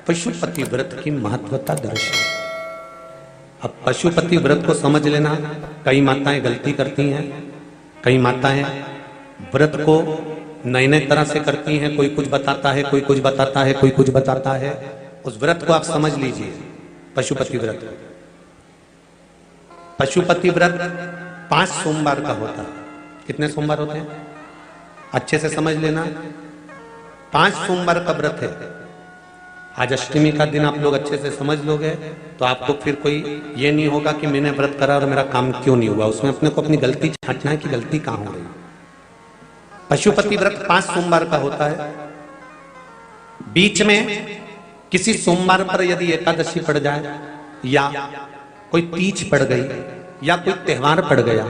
पशुपति व्रत की महत्वता दर्शाए। अब पशुपति व्रत को समझ लेना। कई माताएं गलती करती हैं, कई माताएं व्रत को नए नए तरह से करती हैं। कोई कुछ बताता है, कोई कुछ बताता है, कोई कुछ बताता है। उस व्रत को आप समझ लीजिए, पशुपति व्रत। पशुपति व्रत 5 सोमवार का होता है। कितने सोमवार होते हैं अच्छे से समझ लेना। 5 सोमवार का व्रत है। आज अष्टमी का दिन आप लोग अच्छे से समझ लोगे तो आपको फिर कोई ये नहीं होगा कि मैंने व्रत करा और मेरा काम क्यों नहीं हुआ। उसमें अपने को अपनी गलती छांटना है कि गलती कहां हो रही। पशुपति व्रत 5 सोमवार का होता है। बीच में किसी सोमवार पर यदि एकादशी पड़ जाए या कोई तीज पड़ गई या कोई त्योहार पड़ गया,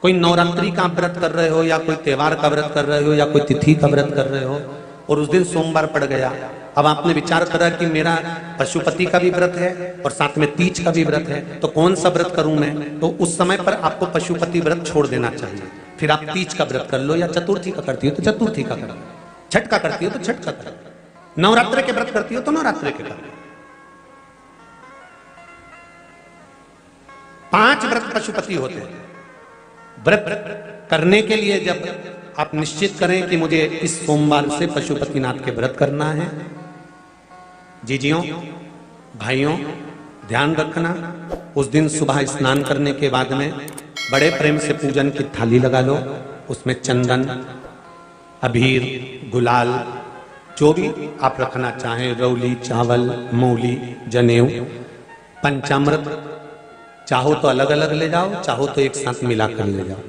कोई नवरात्रि का व्रत कर रहे हो या कोई त्योहार का व्रत कर रहे हो या कोई तिथि का व्रत कर रहे हो और उस दिन सोमवार पड़ गया, अब आपने विचार करा कि मेरा पशुपति का भी व्रत है और साथ में तीज का भी व्रत है, तो कौन सा व्रत करूं मैं। तो उस समय पर आपको पशुपति व्रत छोड़ देना चाहिए। फिर आप तीज का व्रत कर लो या चतुर्थी का करती हो तो चतुर्थी का करो, छठ का करती हो तो छठ का करो, नवरात्रि के व्रत करती हो तो नवरात्रि के करो। 5 व्रत पशुपति होते हैं। व्रत करने के लिए जब आप निश्चित करें कि मुझे इस सोमवार से पशुपतिनाथ के व्रत करना है, जीजियों भाइयों ध्यान रखना, उस दिन सुबह स्नान करने के बाद में बड़े प्रेम से पूजन की थाली लगा लो। उसमें चंदन, अबीर, गुलाल, जो भी आप रखना चाहें, रौली, चावल, मूली, जनेऊ, पंचामृत, चाहो तो अलग अलग ले जाओ, चाहो तो एक साथ मिलाकर ले जाओ।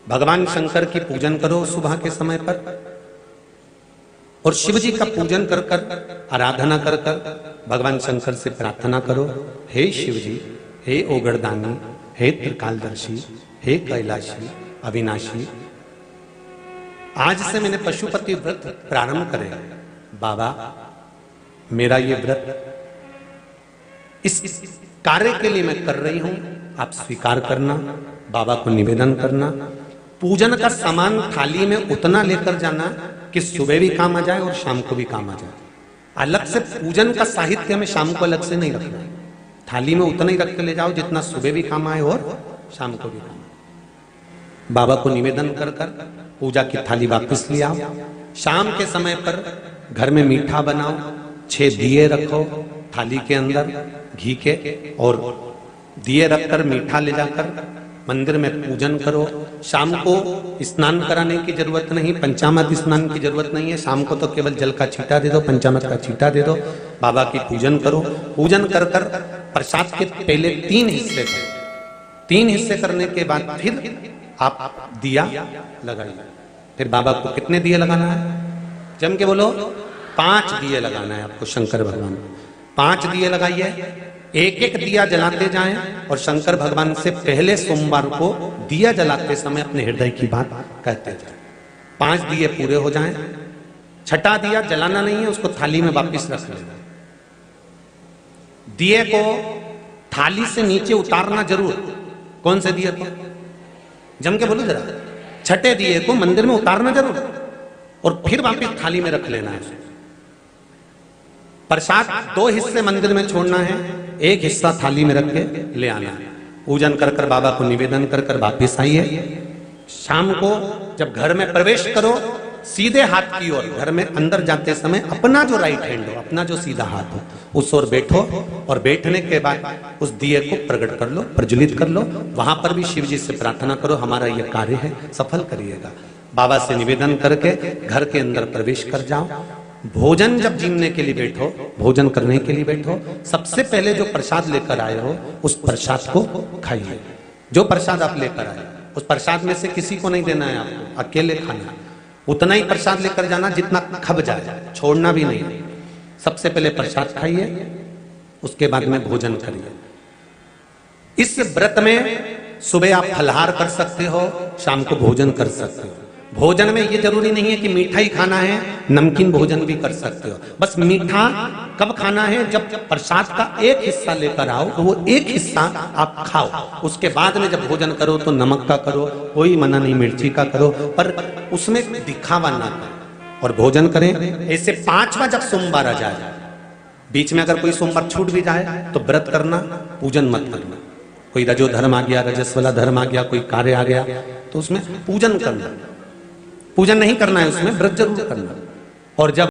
भगवान शंकर की पूजन करो सुबह के समय पर और शिव जी का पूजन कर कर आराधना कर कर भगवान शंकर से प्रार्थना करो, हे शिव जी, हे ओगरदानी, हे त्रिकालदर्शी, हे कैलाशी, अविनाशी, आज से मैंने पशुपति व्रत प्रारंभ करे। बाबा मेरा ये व्रत इस कार्य के लिए मैं कर रही हूं, आप स्वीकार करना। बाबा को निवेदन करना। पूजन का सामान थाली में उतना लेकर जाना कि सुबह भी काम आ जाए और शाम को भी काम आ जाए। अलग से पूजन का साहित्य में शाम को अलग से नहीं रखना। थाली में उतना ही रख के ले जाओ जितना सुबह भी काम आए और शाम को भी काम आए। बाबा को निवेदन कर कर पूजा की थाली वापस ले आओ। शाम के समय पर घर में मीठा बनाओ, 6 दिए रखो थाली के अंदर घी के, और दिए रखकर मीठा ले जाकर मंदिर में पूजन करो। शाम को स्नान कराने की जरूरत नहीं, पंचामृत स्नान की जरूरत नहीं है। शाम को तो केवल जल का छींटा दे दो, पंचामृत का छींटा दे दो, बाबा की पूजन करो। पूजन कर कर प्रसाद के पहले 3 हिस्से करो। 3 हिस्से करने के बाद फिर आप दिया लगाइए। फिर बाबा को कितने दिए लगाना है, जम के बोलो, 5 दिए लगाना है आपको शंकर भगवान। 5 दिए लगाइए, एक एक दिया जलाते जाएं और शंकर भगवान से पहले सोमवार को दिया जलाते समय अपने हृदय की बात कहते जाएं। 5 दिए पूरे हो जाएं। छठा दिया जलाना नहीं है, उसको थाली में वापस रख लेना। दिए को थाली से नीचे उतारना जरूर। कौन से दिए को, जम के बोलो जरा, छठे दिए को मंदिर में उतारना जरूर और फिर वापस थाली में रख लेना है। प्रसाद 2 हिस्से मंदिर में छोड़ना है, 1 हिस्सा थाली में रख के ले आना है। पूजन कर कर बाबा को निवेदन कर कर वापिस आइए। शाम को जब घर में प्रवेश करो, सीधे हाथ की ओर घर में अंदर जाते समय अपना जो राइट हैंड हो, अपना जो सीधा हाथ हो, उस ओर बैठो और बैठने के बाद उस दिए को प्रकट कर लो, प्रज्वलित कर लो। वहां पर भी शिव जी से प्रार्थना करो, हमारा यह कार्य है सफल करिएगा। बाबा से निवेदन करके घर के अंदर प्रवेश कर जाओ। भोजन जब जीमने के लिए बैठो, भोजन करने के लिए बैठो, सबसे पहले जो प्रसाद लेकर आए हो उस प्रसाद को खाइए। जो प्रसाद आप लेकर आए उस प्रसाद में से किसी को नहीं देना है आपको, अकेले खाना। उतना ही प्रसाद लेकर जाना जितना खब जाए, छोड़ना भी नहीं। सबसे पहले प्रसाद खाइए, उसके बाद में भोजन करिए। इस व्रत में सुबह आप फलहार कर सकते हो, शाम को भोजन कर सकते हो। भोजन में ये जरूरी नहीं है कि मीठा ही खाना है, नमकीन भोजन भी कर सकते हो। बस मीठा कब खाना है, जब प्रसाद का 1 हिस्सा लेकर आओ तो वो 1 हिस्सा आप खाओ। उसके बाद में जब भोजन करो तो नमक का करो, कोई मना नहीं, मिर्ची का करो, पर उसमें दिखावा ना करो। और भोजन करें। ऐसे 5वां जब सोमवार आ जाए, बीच में अगर कोई सोमवार छूट भी जाए तो व्रत करना, पूजन मत करना। कोई रजो धर्म आ गया, रजस वाला धर्म आ गया, कोई कार्य आ गया तो उसमें पूजन करना, पूजन नहीं करना है, उसमें व्रत जरूर करना। और जब